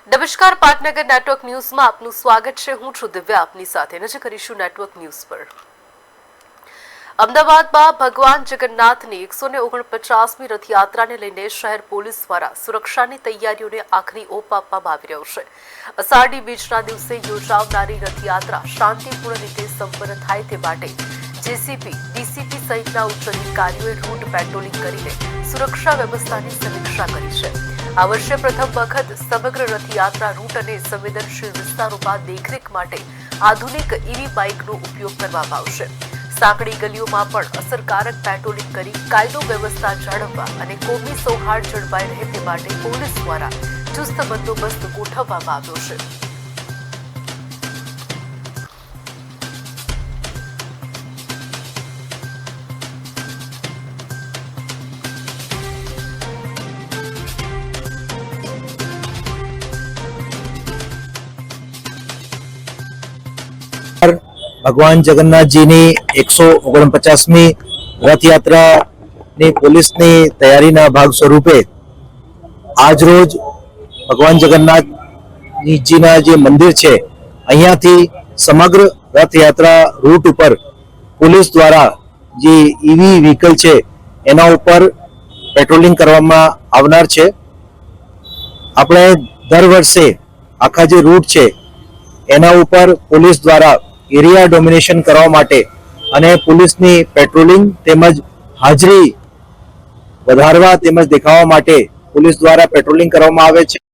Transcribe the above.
નમસ્કાર, પાટનગર નેટવર્ક ન્યૂઝમાં આપનું સ્વાગત છે। હું છું દિવ્યા, આપની સાથે નજર કરીશું નેટવર્ક ન્યૂઝ પર। અમદાવાદમાં ભગવાન જગન્નાથની 149મી રથયાત્રાને લઈને શહેર પોલીસ દ્વારા સુરક્ષાની તૈયારીઓને આખરી ઓપ આપવામાં આવી રહ્યો છે। અષાઢી બીજના દિવસે યોજાનારી રથયાત્રા શાંતિપૂર્ણ રીતે સંપન્ન થાય તે માટે જેસીપી, ડીસીપી સહિતના ઉચ્ચ અધિકારીઓએ રૂટ પેટ્રોલિંગ કરીને સુરક્ષા વ્યવસ્થાની સમીક્ષા કરી છે। આ વર્ષે પ્રથમ વખત સમગ્ર રથયાત્રા રૂટ અને સંવેદનશીલ વિસ્તારોમાં દેખરેખ માટે આધુનિક ઈવી બાઇકનો ઉપયોગ કરવામાં આવશે। સાંકડી ગલીઓમાં પણ અસરકારક પેટ્રોલિંગ કરી કાયદો વ્યવસ્થા જાળવવા અને કોમી સૌહાર્દ જળવાઈ રહે તે માટે પોલીસ દ્વારા ચુસ્ત બંદોબસ્ત ગોઠવવામાં આવ્યો છે। भगवान जगन्नाथ जी ની 149મી રથયાત્રાની પોલીસની તૈયારીના ભાગ સ્વરૂપે આજ રોજ ભગવાન જગન્નાથજીના જે મંદિર છે અહીંયાથી સમગ્ર રથયાત્રા રૂટ ઉપર પોલીસ દ્વારા જે ઈવી વ્હીકલ છે એના ઉપર પેટ્રોલિંગ કરવામાં આવનાર છે। આપણે દર વર્ષે આખા જે રૂટ છે એના ઉપર પોલીસ દ્વારા એરિયા ડોમિનેશન કરવા માટે અને પોલીસની પેટ્રોલિંગ તેમજ હાજરી વધારવા તેમજ દેખાવા માટે પોલીસ દ્વારા પેટ્રોલિંગ કરવામાં આવે છે।